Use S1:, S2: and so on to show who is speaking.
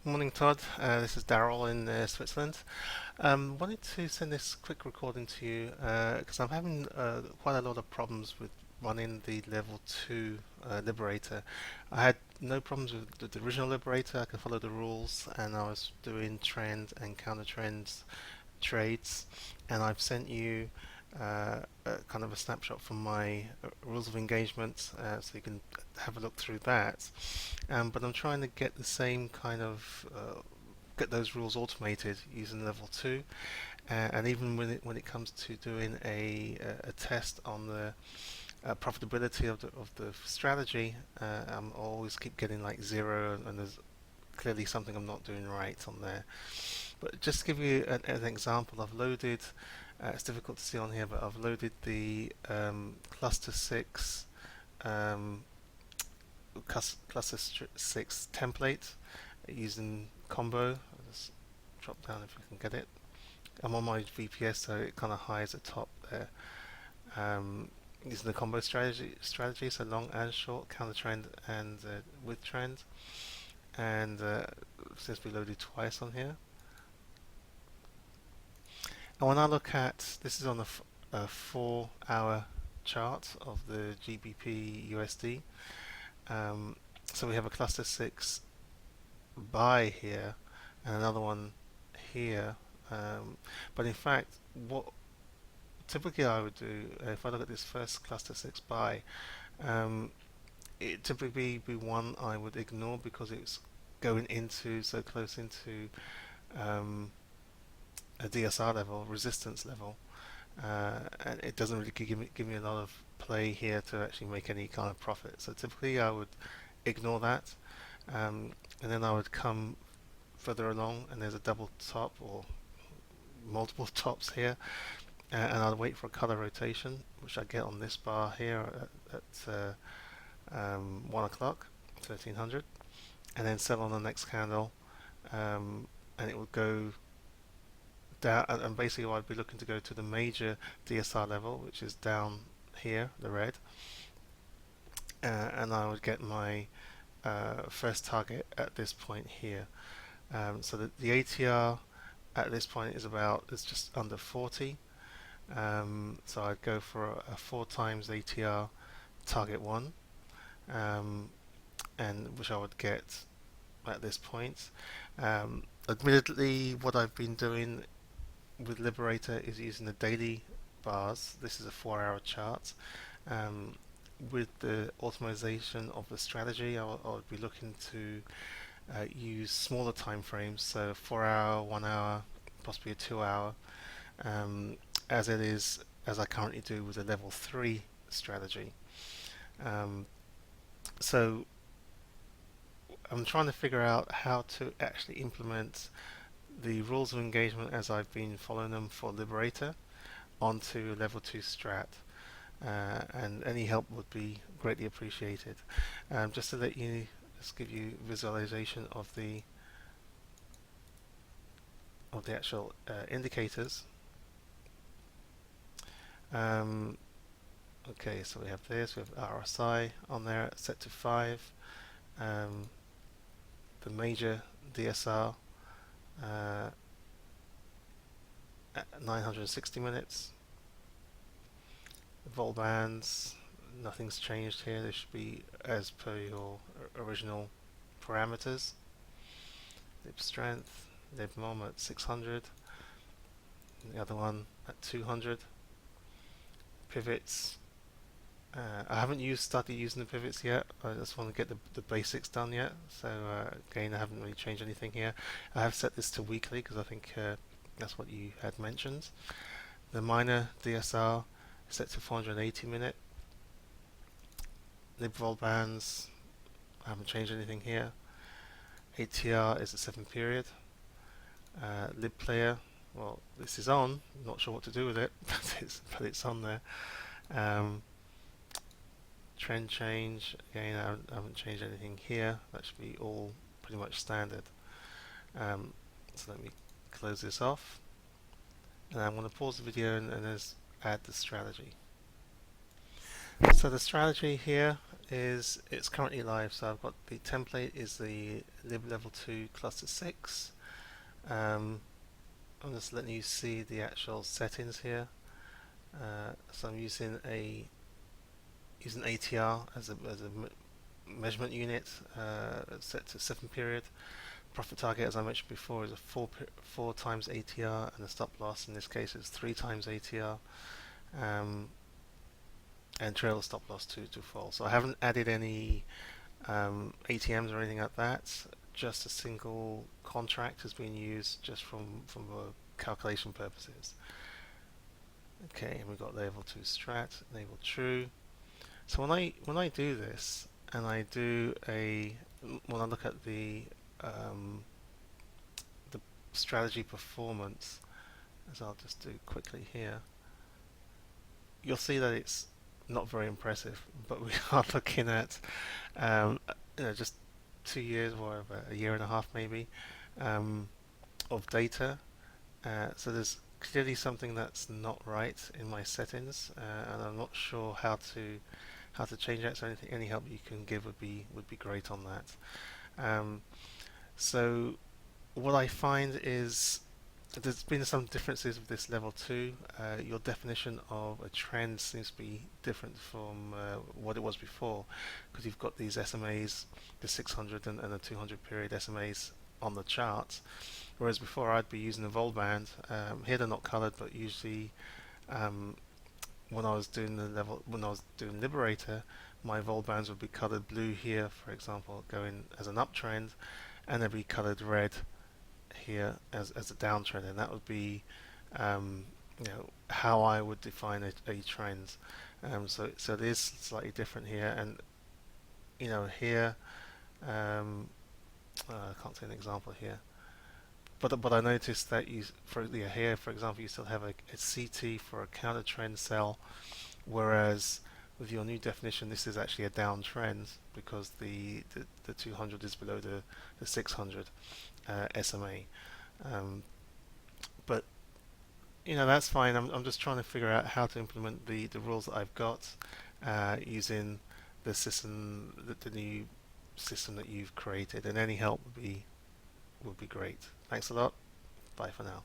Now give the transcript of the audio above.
S1: Morning, Todd. This is Daryl in Switzerland. Wanted to send this quick recording to you because I'm having quite a lot of problems with running the level 2 Liberator. I had no problems with the original Liberator. I could follow the rules, and I was doing trend and counter trends trades, and I've sent you kind of a snapshot from my rules of engagement, so you can have a look through that. But I'm trying to get the same kind of get those rules automated using level 2, and even when it comes to doing a test on the profitability of the strategy, I'm always keep getting like 0, and there's clearly something I'm not doing right on there. But just to give you an example, I've loaded, it's difficult to see on here, but I've loaded the cluster 6 um, cluster 6 template using combo. I'll just drop down if I can get it. I'm on my VPS, so it kind of hides at the top there. Using the combo strategy, so long and short, counter trend and with trend, and since we loaded twice on here. And when I look at, this is on a 4-hour chart of the GBP USD. So we have a cluster 6 buy here and another one here. But in fact, what typically I would do, if I look at this first cluster 6 buy, it typically be one I would ignore because it's going into so close into a DSR level, resistance level, and it doesn't really give me a lot of play here to actually make any kind of profit. So typically I would ignore that, and then I would come further along, and there's a double top or multiple tops here, and I'll wait for a color rotation, which I get on this bar here at 1 o'clock, 1300, and then sell on the next candle, and it will go down, and basically I'd be looking to go to the major DSR level, which is down here, the red, and I would get my first target at this point here. So the ATR at this point is just under 40. So I'd go for a 4 times ATR target 1, and which I would get at this point. Admittedly, what I've been doing with Liberator is using the daily bars. This is a 4-hour chart. With the automation of the strategy, I would be looking to use smaller time frames, so 4-hour, 1 hour, possibly a 2 hour, as I currently do with the level 3 strategy. So I'm trying to figure out how to actually implement the rules of engagement as I've been following them for Liberator onto level 2 strat, and any help would be greatly appreciated. Just to just give you visualization of the actual indicators. Okay, so we have this, we have RSI on there set to 5, the major DSR at 960 minutes. The vol bands, nothing's changed here, they should be as per your original parameters. Lib strength, lib mom at 600, and the other one at 200. Pivots, I haven't started using the pivots yet. I just want to get the basics done yet. So again, I haven't really changed anything here. I have set this to weekly because I think that's what you had mentioned. The minor DSR is set to 480 minute. Lib vol bands, I haven't changed anything here. ATR is a 7 period. Lib player, well, this is on. Not sure what to do with it, but it's on there. Trend change, again, I haven't changed anything here. That should be all pretty much standard. So let me close this off, and I'm going to pause the video and just add the strategy. So the strategy here is it's currently live. So I've got the template is the lib level 2 cluster 6. Um, I'm just letting you see the actual settings here. So I'm using ATR as a measurement unit set to 7 period. Profit target, as I mentioned before, is a four times ATR, and the stop loss in this case is 3 times ATR. Um, and trail stop loss to fall. So I haven't added any ATMs or anything like that. Just a single contract has been used just from calculation purposes. Okay, and we've got level 2 strat, enable true. So when I do this and I do a when I look at the strategy performance, as I'll just do quickly here, you'll see that it's not very impressive. But we are looking at um, just 2 years or a year and a half maybe um, of data. So there's clearly something that's not right in my settings, and I'm not sure how to change that. So any help you can give would be great on that. So what I find is there's been some differences with this level 2. Your definition of a trend seems to be different from what it was before, because you've got these SMAs, the 600 and the 200 period SMAs on the chart, whereas before I'd be using a vol band. Here they're not colored, but usually um, when I was doing Liberator, my vol bands would be colored blue here, for example, going as an uptrend, and they'd be colored red here as a downtrend, and that would be how I would define a trend. So it is slightly different here, and here I can't say an example here, but I noticed that here for example you still have a CT for a counter trend sell, whereas with your new definition this is actually a downtrend because the 200 is below the 600 SMA. Um, but that's fine. I'm just trying to figure out how to implement the rules that I've got using the new system that you've created, and any help would be great. Thanks a lot. Bye for now.